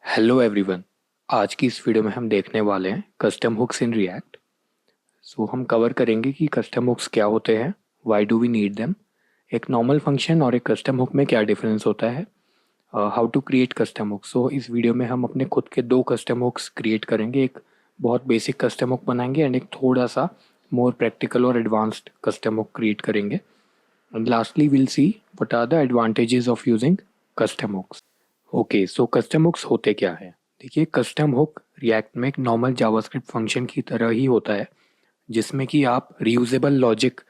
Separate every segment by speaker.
Speaker 1: Hello everyone. आज की इस वीडियो में हम देखने वाले हैं कस्टम हुक्स इन रिएक्ट। हम कवर करेंगे कि कस्टम हुक्स क्या होते हैं, why do we need them, एक नॉर्मल फंक्शन और एक कस्टम हुक में क्या डिफरेंस होता है, how to create custom hooks. इस वीडियो में हम अपने खुद के दो कस्टम हुक्स क्रिएट करेंगे। एक बहुत बेसिक कस्टम हुक बनाएंगे एंड एक थोड़ा सा मोर प्रैक्टिकल और एडवांस्ड कस्टम हुक क्रिएट करेंगे। And lastly will see what are the advantages of using custom hooks. Okay, so custom hooks होते क्या है। देखिए, कस्टम हुक रिएक्ट में एक नॉर्मल जावास्क्रिप्ट फंक्शन की तरह ही होता है, जिसमें कि आप रीयूजेबल लॉजिक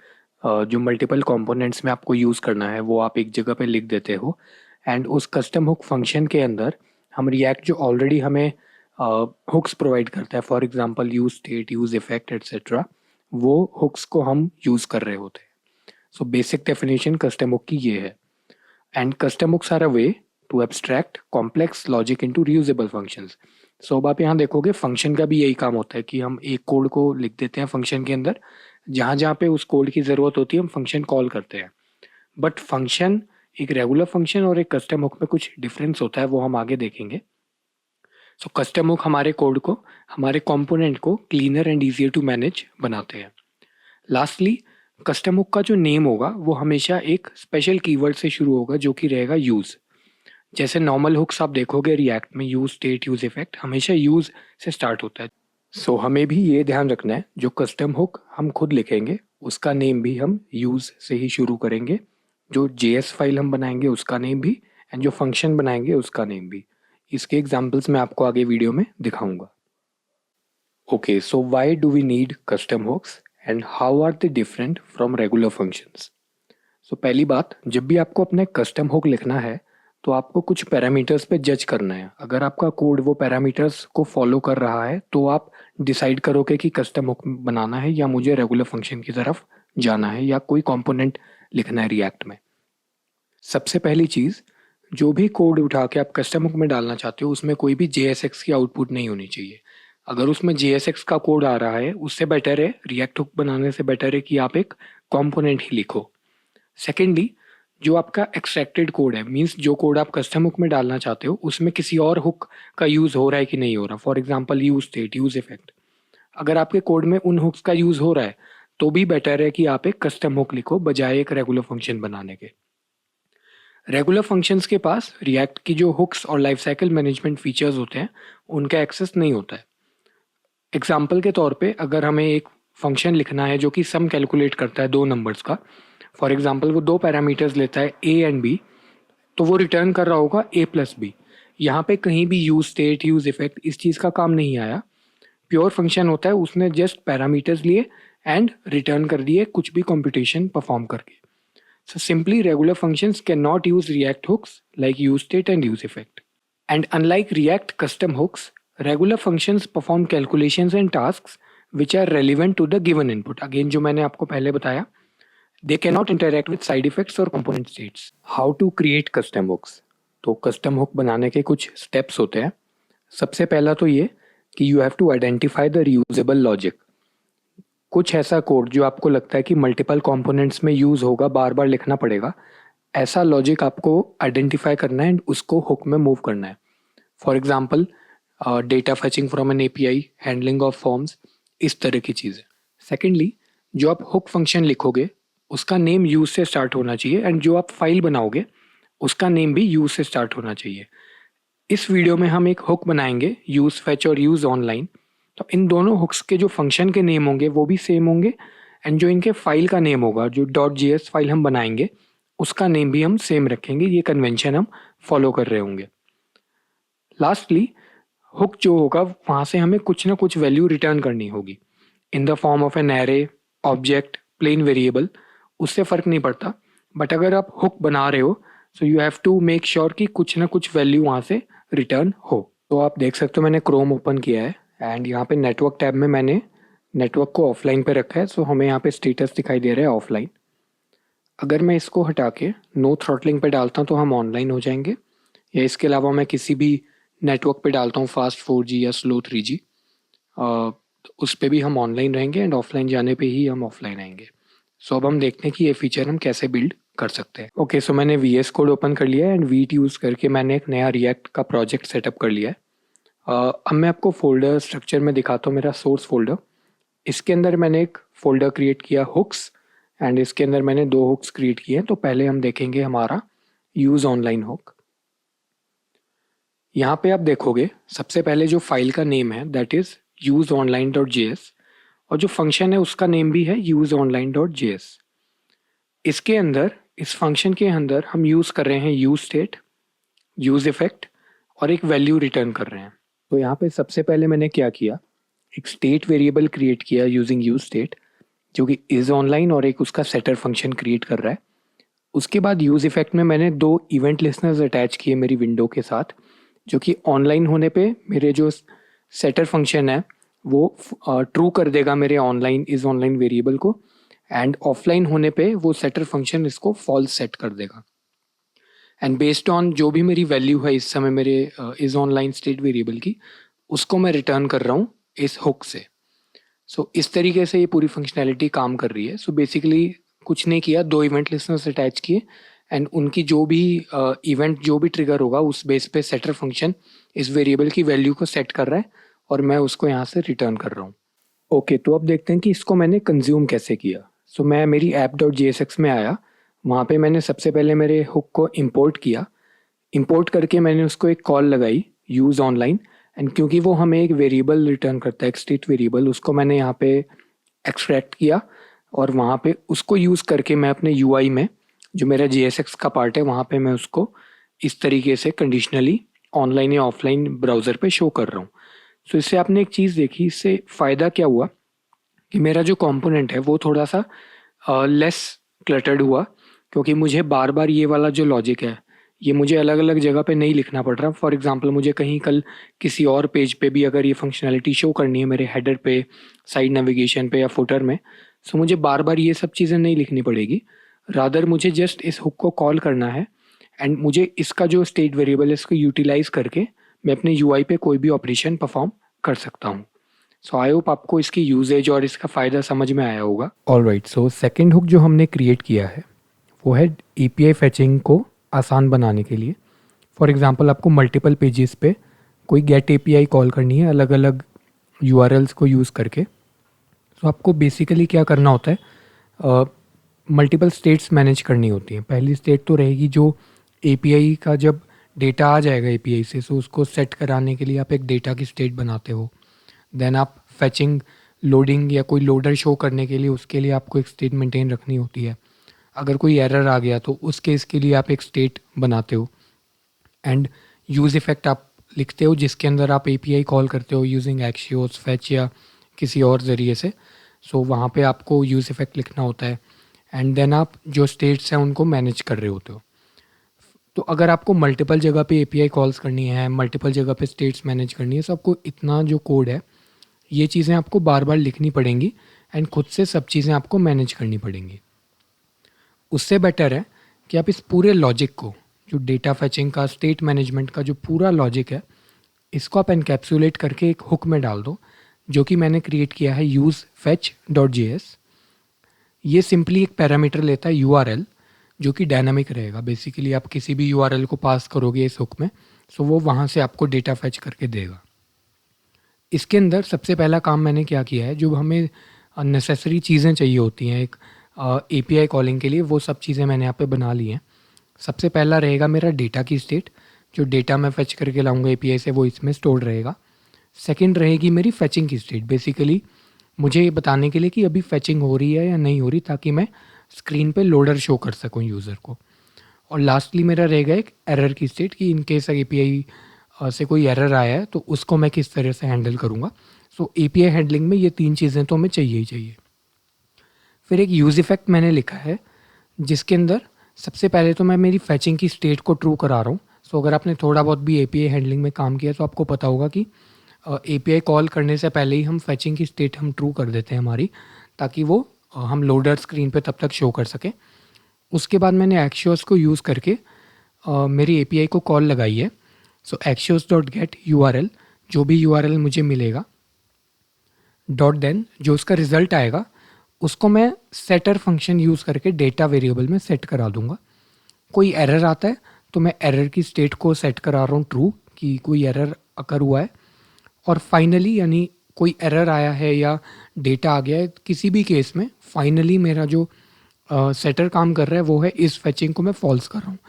Speaker 1: जो मल्टीपल कंपोनेंट्स में आपको यूज़ करना है वो आप एक जगह पे लिख देते हो। एंड उस कस्टम हुक फंक्शन के अंदर हम रिएक्ट जो ऑलरेडी हमें हुक्स प्रोवाइड करता है, for example use state, use effect etcetera, वो हुक्स को हम यूज़ कर रहे होते हैं। So basic definition custom hook की ये है। And custom hooks are a way to abstract complex logic into reusable functions. अब आप यहाँ देखोगे फंक्शन का भी यही काम होता है कि हम एक कोड को लिख देते हैं फंक्शन के अंदर, जहाँ जहाँ पे उस कोड की ज़रूरत होती है हम फंक्शन कॉल करते हैं। बट फंक्शन, एक रेगुलर फंक्शन और एक कस्टम हुक में कुछ डिफरेंस होता है, वो हम आगे देखेंगे। कस्टम हुक हमारे कोड को, हमारे कंपोनेंट को cleaner and easier to manage बनाते हैं। लास्टली, कस्टम हुक का जो नेम होगा वो हमेशा एक स्पेशल कीवर्ड से शुरू होगा, जो कि रहेगा यूज़। जैसे नॉर्मल हुक्स आप देखोगे रिएक्ट में, यूज स्टेट, यूज इफेक्ट, हमेशा यूज से स्टार्ट होता है। हमें भी ये ध्यान रखना है, जो कस्टम हुक हम खुद लिखेंगे उसका नेम भी हम यूज से ही शुरू करेंगे। जो जेएस फाइल हम बनाएंगे उसका नेम भी, एंड जो फंक्शन बनाएंगे उसका नेम भी। इसके एग्जाम्पल्स मैं आपको आगे वीडियो में दिखाऊंगा। Okay, so why do we need custom hooks and how are they different from regular functions. पहली बात, जब भी आपको अपना कस्टम हुक लिखना है तो आपको कुछ पैरामीटर्स पे जज करना है। अगर आपका कोड वो पैरामीटर्स को फॉलो कर रहा है तो आप डिसाइड करोगे कि कस्टम हुक बनाना है या मुझे रेगुलर फंक्शन की तरफ जाना है या कोई कंपोनेंट लिखना है रिएक्ट में। सबसे पहली चीज़, जो भी कोड उठा के आप कस्टम हुक में डालना चाहते हो उसमें कोई भी JSX की आउटपुट नहीं होनी चाहिए। अगर उसमें JSX का कोड आ रहा है उससे बेटर है, रिएक्ट हुक बनाने से बेटर है कि आप एक कॉम्पोनेंट ही लिखो। सेकेंडली, जो आपका एक्सट्रैक्टेड कोड है, मीन्स जो कोड आप कस्टम हुक में डालना चाहते हो उसमें किसी और हुक का यूज़ हो रहा है कि नहीं हो रहा। For example use state, use effect, अगर आपके कोड में उन हुक्स का यूज़ हो रहा है तो भी बेटर है कि आप एक कस्टम हुक लिखो बजाय एक रेगुलर फंक्शन बनाने के। रेगुलर फंक्शंस के पास रिएक्ट की जो हुक्स और लाइफ साइकिल मैनेजमेंट फीचर्स होते हैं उनका एक्सेस नहीं होता है। एग्जाम्पल के तौर पे, अगर हमें एक फंक्शन लिखना है जो कि सम कैलकुलेट करता है दो नंबर्स का, फॉर एग्जाम्पल वो दो पैरामीटर्स लेता है ए एंड बी, तो वो रिटर्न कर रहा होगा ए प्लस बी। यहाँ पे कहीं भी यूज स्टेट, यूज इफेक्ट इस चीज़ का काम नहीं आया। प्योर फंक्शन होता है, उसने जस्ट पैरामीटर्स लिए एंड रिटर्न कर दिए कुछ भी कंप्यूटेशन परफॉर्म करके। Simply regular functions can not use React hooks like use state and use effect. And unlike React custom hooks, regular functions perform calculations and tasks which are relevant to the given input. Again, जो मैंने आपको पहले बताया, they cannot interact with side effects or component states. How to create custom hooks? तो custom hook बनाने के कुछ steps होते हैं। सबसे पहला तो ये कि you have to identify the reusable logic. कुछ ऐसा कोड जो आपको लगता है कि मल्टीपल कंपोनेंट्स में यूज होगा, बार बार लिखना पड़ेगा, ऐसा लॉजिक आपको आइडेंटिफाई करना है एंड उसको हुक में मूव करना है। For example data fetching from an API, handling of forms, इस तरह की चीज़ें। सेकेंडली, जो आप हुक फंक्शन लिखोगे उसका नेम यूज से स्टार्ट होना चाहिए, एंड जो आप फाइल बनाओगे उसका नेम भी यूज से स्टार्ट होना चाहिए। इस वीडियो में हम एक हुक बनाएंगे, यूज फैच और यूज ऑनलाइन। तो इन दोनों हुक्स के जो फंक्शन के नेम होंगे वो भी सेम होंगे, एंड जो इनके फाइल का नेम होगा, जो .js फाइल हम बनाएंगे उसका नेम भी हम सेम रखेंगे। ये कन्वेंशन हम फॉलो कर रहे होंगे। लास्टली, हुक जो होगा वहाँ से हमें कुछ ना कुछ वैल्यू रिटर्न करनी होगी in the form of an array, object, plain variable, उससे फ़र्क नहीं पड़ता। बट अगर आप हुक बना रहे हो so you have to make sure कि कुछ ना कुछ वैल्यू वहाँ से रिटर्न हो। तो आप देख सकते हो मैंने क्रोम ओपन किया है एंड यहाँ पे नेटवर्क टैब में मैंने नेटवर्क को ऑफलाइन पे रखा है। हमें यहाँ पे स्टेटस दिखाई दे रहा है ऑफलाइन। अगर मैं इसको हटा के नो थ्रॉटलिंग पे डालता हूँ तो हम ऑनलाइन हो जाएंगे, या इसके अलावा मैं किसी भी नेटवर्क पे डालता हूँ फास्ट 4G या स्लो 3G, उस पर भी हम ऑनलाइन रहेंगे एंड ऑफलाइन जाने पे ही हम ऑफलाइन आएंगे। अब हम देखते हैं कि ये फीचर हम कैसे बिल्ड कर सकते हैं। ओके, मैंने VS कोड ओपन कर लिया है एंड वीट यूज़ करके मैंने एक नया रिएक्ट का प्रोजेक्ट सेटअप कर लिया है। अब मैं आपको फोल्डर स्ट्रक्चर में दिखाता हूँ मेरा सोर्स फोल्डर। इसके अंदर मैंने एक फोल्डर क्रिएट किया हुक्स, एंड इसके अंदर मैंने 2 हुक्स क्रिएट किए हैं। तो पहले हम देखेंगे हमारा यूज़ ऑनलाइन हुक। यहाँ पे आप देखोगे सबसे पहले जो फाइल का नेम है दैट इज़ useonline.js, और जो फंक्शन है उसका नेम भी है useonline.js। इसके अंदर, इस फंक्शन के अंदर हम यूज़ कर रहे हैं यूज स्टेट, यूज इफेक्ट और एक वैल्यू रिटर्न कर रहे हैं। तो यहाँ पे सबसे पहले मैंने क्या किया, एक स्टेट वेरिएबल क्रिएट किया यूजिंग यूज स्टेट जो कि इज़ ऑनलाइन, और एक उसका सेटर फंक्शन क्रिएट कर रहा है। उसके बाद यूज इफेक्ट में मैंने 2 इवेंट लिसनर्स अटैच किए मेरी विंडो के साथ, जो कि ऑनलाइन होने पे मेरे जो सेटर फंक्शन है वो ट्रू कर देगा मेरे ऑनलाइन इज़ ऑनलाइन वेरिएबल को, एंड ऑफलाइन होने पे वो सेटर फंक्शन इसको फॉल्स सेट कर देगा। एंड बेस्ड ऑन जो भी मेरी वैल्यू है इस समय मेरे इज़ ऑनलाइन स्टेट वेरिएबल की, उसको मैं रिटर्न कर रहा हूँ इस हुक से। सो इस तरीके से ये पूरी फंक्शनैलिटी काम कर रही है। सो बेसिकली कुछ नहीं किया, 2 इवेंट लिसनर्स अटैच किए, एंड उनकी जो भी इवेंट जो भी ट्रिगर होगा उस बेस पे सेटर फंक्शन इस वेरिएबल की वैल्यू को सेट कर रहा है, और मैं उसको यहाँ से रिटर्न कर रहा हूँ। ओके, तो अब देखते हैं कि इसको मैंने कंज्यूम कैसे किया। सो मैं मेरी app.jsx में आया, वहाँ पे मैंने सबसे पहले मेरे हुक को इंपोर्ट किया। इंपोर्ट करके मैंने उसको एक कॉल लगाई यूज़ ऑनलाइन, एंड क्योंकि वो हमें एक वेरिएबल रिटर्न करता है, एक स्टेट वेरिएबल, उसको मैंने यहाँ पे एक्सट्रैक्ट किया, और वहाँ पे उसको यूज़ करके मैं अपने यूआई में जो मेरा JSX का पार्ट है वहाँ पे मैं उसको इस तरीके से कंडीशनली ऑनलाइन या ऑफलाइन ब्राउज़र पे शो कर रहा हूँ। सो इससे आपने एक चीज़ देखी, इससे फ़ायदा क्या हुआ कि मेरा जो कंपोनेंट है वो थोड़ा सा लेस क्लटर्ड हुआ, क्योंकि मुझे बार बार ये वाला जो लॉजिक है ये मुझे अलग अलग जगह पे नहीं लिखना पड़ रहा। फॉर एग्जांपल मुझे कहीं कल किसी और पेज पे भी अगर ये फंक्शनैलिटी शो करनी है मेरे हेडर पे, साइड नेविगेशन पे या फुटर में, सो मुझे बार बार ये सब चीज़ें नहीं लिखनी पड़ेगी। रादर मुझे जस्ट इस हुक को कॉल करना है, एंड मुझे इसका जो स्टेट वेरिएबल है इसको यूटिलाइज करके मैं अपने यूआई पे कोई भी ऑपरेशन परफॉर्म कर सकता हूँ। सो आई होप आपको इसकी यूजेज और इसका फ़ायदा समझ में आया होगा। ऑलराइट, सो सेकंड हुक जो हमने क्रिएट किया है वो है एपीआई फैचिंग को आसान बनाने के लिए। फॉर एग्जांपल आपको मल्टीपल पेजेस पे कोई गेट एपीआई कॉल करनी है अलग अलग यूआरएल्स को यूज़ करके। तो आपको बेसिकली क्या करना होता है, मल्टीपल स्टेट्स मैनेज करनी होती हैं। पहली स्टेट तो रहेगी जो एपीआई का जब डेटा आ जाएगा एपीआई से, सो उसको सेट कराने के लिए आप एक डेटा की स्टेट बनाते हो। देन आप फैचिंग, लोडिंग या कोई लोडर शो करने के लिए उसके लिए आपको एक स्टेट मेंटेन रखनी होती है। अगर कोई एरर आ गया तो उस केस के लिए आप एक स्टेट बनाते हो। एंड यूज़ इफेक्ट आप लिखते हो जिसके अंदर आप एपीआई कॉल करते हो यूजिंग एक्शियोस, फैच या किसी और ज़रिए से। सो वहाँ पे आपको यूज़ इफेक्ट लिखना होता है, एंड देन आप जो स्टेट्स हैं उनको मैनेज कर रहे होते हो। तो अगर आपको मल्टीपल जगह पे एपीआई कॉल्स करनी है, मल्टीपल जगह पे स्टेट्स मैनेज करनी है, तो आपको इतना जो कोड है ये चीज़ें आपको बार बार लिखनी पड़ेंगी, एंड खुद से सब चीज़ें आपको मैनेज करनी पड़ेंगी। उससे बेटर है कि आप इस पूरे लॉजिक को, जो डेटा फैचिंग का, स्टेट मैनेजमेंट का जो पूरा लॉजिक है, इसको आप एनकैप्सुलेट करके एक हुक में डाल दो, जो कि मैंने क्रिएट किया है यूज़ फैच डॉट JS। ये सिंपली एक पैरामीटर लेता है यूआरएल, जो कि डायनामिक रहेगा। बेसिकली आप किसी भी यूआरएल को पास करोगे इस हुक में, सो वो वहाँ से आपको डेटा फैच करके देगा। इसके अंदर सबसे पहला काम मैंने क्या किया है, जो हमें नेसेसरी चीज़ें चाहिए होती हैं एक एपीआई कॉलिंग के लिए, वो सब चीज़ें मैंने यहाँ पे बना ली हैं। सबसे पहला रहेगा मेरा डेटा की स्टेट, जो डेटा मैं फेच करके लाऊंगा एपीआई से वो इसमें स्टोर रहेगा। सेकंड रहेगी मेरी फैचिंग की स्टेट, बेसिकली मुझे ये बताने के लिए कि अभी फैचिंग हो रही है या नहीं हो रही, ताकि मैं स्क्रीन पे लोडर शो कर सकूँ यूज़र को। और लास्टली मेरा रहेगा एक एरर की स्टेट, कि इन केस एपीआई से कोई एरर आया है तो उसको मैं किस तरह से हैंडल करूँगा। सो एपीआई हैंडलिंग में ये 3 चीज़ें तो हमें चाहिए ही चाहिए। फिर एक यूज़ इफेक्ट मैंने लिखा है, जिसके अंदर सबसे पहले तो मैं मेरी फैचिंग की स्टेट को ट्रू करा रहा हूँ। सो अगर आपने थोड़ा बहुत भी एपीआई हैंडलिंग में काम किया तो आपको पता होगा कि एपीआई कॉल करने से पहले ही हम फैचिंग की स्टेट हम ट्रू कर देते हैं हमारी, ताकि वो हम लोडर स्क्रीन पे तब तक शो कर सकें। उसके बाद मैंने एक्शियोस को यूज़ करके मेरी एपीआई को कॉल लगाई है। सो एक्शियोस डॉट गेट यूआरएल, जो भी यूआरएल मुझे मिलेगा, डॉट देन जो उसका रिजल्ट आएगा उसको मैं सेटर फंक्शन यूज़ करके डेटा वेरिएबल में सेट करा दूंगा। कोई एरर आता है तो मैं एरर की स्टेट को सेट करा रहा हूँ ट्रू, कि कोई एरर अकर हुआ है। और फाइनली यानी कोई एरर आया है या डेटा आ गया है, किसी भी केस में फाइनली मेरा जो सेटर काम कर रहा है वो है इस फैचिंग को मैं फॉल्स कर रहा हूँ।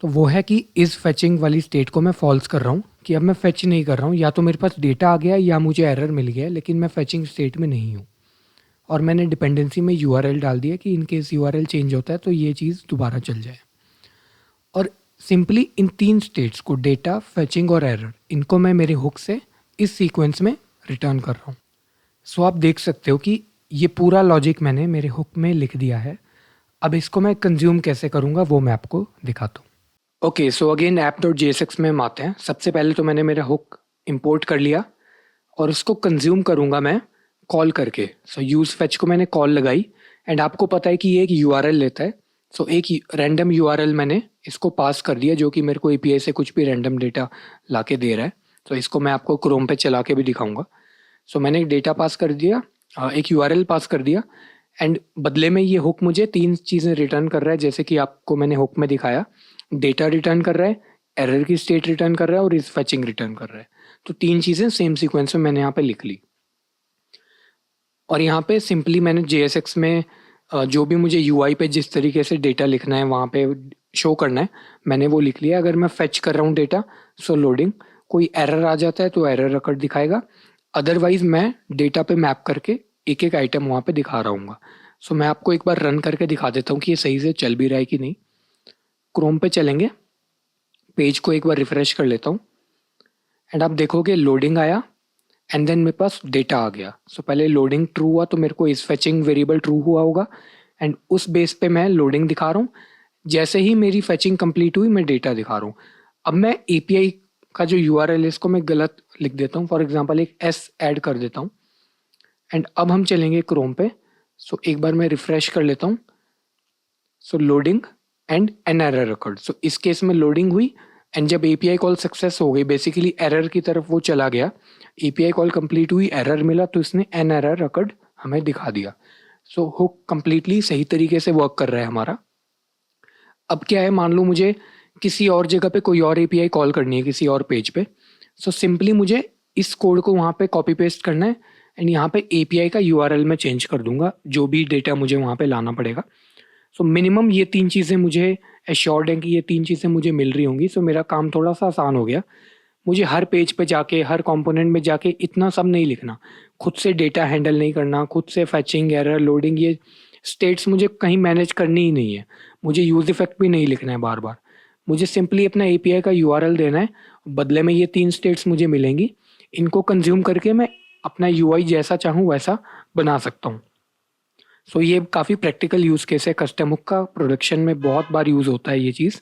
Speaker 1: तो वो है कि इस फैचिंग वाली स्टेट को मैं फॉल्स कर रहा हूँ कि अब मैं फैच नहीं कर रहा हूँ, या तो मेरे पास डेटा आ गया है या मुझे एरर मिल गया है, लेकिन मैं फैचिंग स्टेट में नहीं हूँ। और मैंने डिपेंडेंसी में यूआरएल डाल दिया कि इन केस यूआरएल चेंज होता है तो ये चीज़ दोबारा चल जाए। और सिंपली इन 3 स्टेट्स को, डेटा, फैचिंग और एरर, इनको मैं मेरे हुक से इस सीक्वेंस में रिटर्न कर रहा हूँ। सो आप देख सकते हो कि ये पूरा लॉजिक मैंने मेरे हुक में लिख दिया है। अब इसको मैं कंज्यूम कैसे करूँगा वो मैं आपको दिखाता हूँ। ओके, सो अगेन app.jsx में हम आते हैं। सबसे पहले तो मैंने मेरा हुक इंपोर्ट कर लिया और उसको कंज्यूम करूँगा मैं कॉल करके। सो यूज़ फैच को मैंने कॉल लगाई एंड आपको पता है कि ये एक यूआरएल लेता है। सो एक रैंडम यूआरएल मैंने इसको पास कर दिया जो कि मेरे को एपीआई से कुछ भी रैंडम डेटा ला के दे रहा है। तो इसको मैं आपको क्रोम पे चला के भी दिखाऊंगा। सो मैंने एक डेटा पास कर दिया, एक यूआरएल पास कर दिया एंड बदले में ये हुक मुझे 3 चीज़ें रिटर्न कर रहा है, जैसे कि आपको मैंने हुक में दिखाया। डेटा रिटर्न कर रहा है, एरर की स्टेट रिटर्न कर रहा है और इस फैचिंग रिटर्न कर रहा है। तो 3 चीज़ें सेम सीक्वेंस में मैंने यहाँ पे लिख ली। और यहाँ पे सिंपली मैंने JSX में जो भी मुझे UI पे जिस तरीके से डेटा लिखना है वहाँ पे शो करना है, मैंने वो लिख लिया। अगर मैं फैच कर रहा हूँ डेटा, सो लोडिंग, कोई एरर आ जाता है तो एरर रिकॉर्ड दिखाएगा। अदरवाइज मैं डेटा पे मैप करके एक एक आइटम वहाँ पे दिखा रहा हूँ। सो मैं आपको एक बार रन करके दिखा देता हूँ कि ये सही से चल भी रहा है कि नहीं। क्रोम पे चलेंगे, पेज को एक बार रिफ्रेश कर लेता हूँ एंड आप देखोगे लोडिंग आया एंड देन मेरे पास डेटा आ गया। सो पहले लोडिंग ट्रू हुआ तो मेरे को इस फैचिंग वेरिएबल ट्रू हुआ होगा एंड उस बेस पे मैं लोडिंग दिखा रहा हूँ। जैसे ही मेरी फैचिंग कंप्लीट हुई मैं डेटा दिखा रहा हूँ। अब मैं एपीआई का जो यूआरएल है इसको मैं गलत लिख देता हूँ, फॉर एग्जांपल एक एस ऐड कर देता हूँ एंड अब हम चलेंगे क्रोम पे। सो एक बार मैं रिफ्रेश कर लेता हूँ। So loading and an error record. So इस केस में लोडिंग हुई एंड जब एपीआई कॉल सक्सेस हो गई, बेसिकली एरर की तरफ वो चला गया, एपीआई कॉल कंप्लीट हुई, एरर मिला तो इसने एन एरर रिकॉर्ड हमें दिखा दिया। सो हुक कंप्लीटली सही तरीके से वर्क कर रहा है हमारा। अब क्या है, मान लो मुझे किसी और जगह पे कोई और एपीआई कॉल करनी है किसी और पेज पे। सो सिंपली मुझे इस कोड को वहाँ पे कॉपी पेस्ट करना है एंड यहाँ पे एपीआई का यूआरएल में चेंज कर दूंगा, जो भी डेटा मुझे वहाँ पे लाना पड़ेगा। सो मिनिमम ये 3 चीज़ें मुझे एश्योर्ड हैं कि ये 3 चीज़ें मुझे मिल रही होंगी। सो मेरा काम थोड़ा सा आसान हो गया। मुझे हर पेज पे जाके, हर कंपोनेंट में जाके इतना सब नहीं लिखना, खुद से डेटा हैंडल नहीं करना, खुद से फैचिंग, एरर, लोडिंग, ये स्टेट्स मुझे कहीं मैनेज करनी ही नहीं है। मुझे यूज़ इफेक्ट भी नहीं लिखना है बार बार। मुझे सिंपली अपना एपीआई का यूआरएल देना है, बदले में ये 3 स्टेट्स मुझे मिलेंगी। इनको कंज्यूम करके मैं अपना यूआई जैसा चाहूँ वैसा बना सकता हूँ। सो ये काफ़ी प्रैक्टिकल यूज़ केस है कस्टम हुक का, प्रोडक्शन में बहुत बार यूज़ होता है ये चीज़।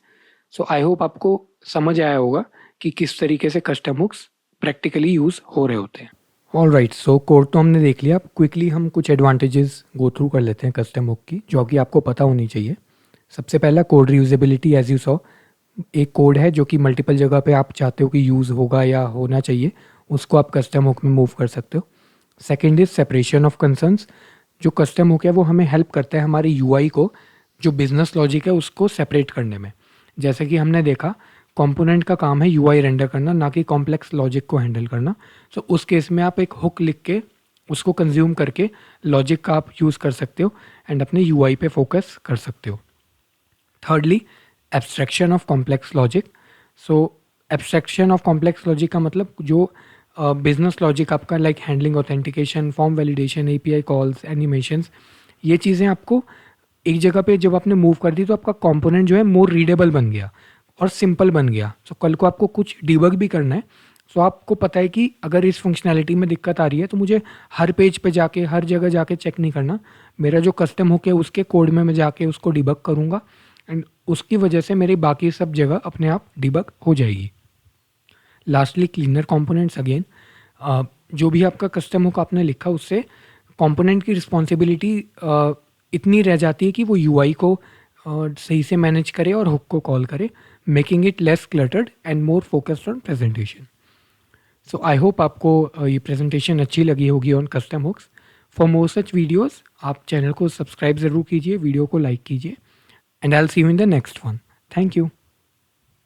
Speaker 1: सो आई होप आपको समझ आया होगा कि किस तरीके से कस्टम हुक्स प्रैक्टिकली यूज़ हो रहे होते हैं। ऑल राइट, सो कोड तो हमने देख लिया। अब क्विकली हम कुछ एडवांटेजेस गो थ्रू कर लेते हैं कस्टम हुक की, जो कि आपको पता होनी चाहिए। सबसे पहला code reusability. As you saw, एक कोड है जो कि मल्टीपल जगह पे आप चाहते हो कि यूज़ होगा या होना चाहिए, उसको आप कस्टम हुक में मूव कर सकते हो। Second is separation of concerns. जो कस्टम हुक है वो हमें हेल्प करता है हमारी यूआई को, जो बिजनेस लॉजिक है उसको सेपरेट करने में। जैसे कि हमने देखा, कंपोनेंट का काम है यूआई रेंडर करना, ना कि कॉम्प्लेक्स लॉजिक को हैंडल करना। सो उस केस में आप एक हुक लिख के उसको कंज्यूम करके लॉजिक का आप यूज़ कर सकते हो एंड अपने यूआई पे फोकस कर सकते हो। Thirdly, abstraction of complex logic. So abstraction of complex logic का मतलब जो बिजनेस लॉजिक आपका, like handling authentication, form validation, API calls, animations, ये चीज़ें आपको एक जगह पे जब आपने मूव कर दी तो आपका कंपोनेंट जो है मोर रीडेबल बन गया और सिंपल बन गया। सो कल को आपको कुछ डिबग भी करना है, सो आपको पता है कि अगर इस फंक्शनैलिटी में दिक्कत आ रही है तो मुझे हर पेज पे जाके, हर जगह जाके चेक नहीं करना। मेरा जो कस्टम हुक है उसके कोड में मैं जाके उसको डिबग करूँगा एंड उसकी वजह से मेरी बाकी सब जगह अपने आप डिबग हो जाएगी। Lastly, cleaner components. अगेन, जो भी आपका कस्टम हुक आपने लिखा उससे कंपोनेंट की रिस्पॉन्सिबिलिटी इतनी रह जाती है कि वो यूआई को सही से मैनेज करे और हुक को कॉल करे, making it less cluttered and more focused on presentation. So I hope आपको ये प्रेजेंटेशन अच्छी लगी होगी on custom hooks. For more such videos आप चैनल को सब्सक्राइब ज़रूर कीजिए, वीडियो को लाइक कीजिए and I will see you in the next one. Thank you.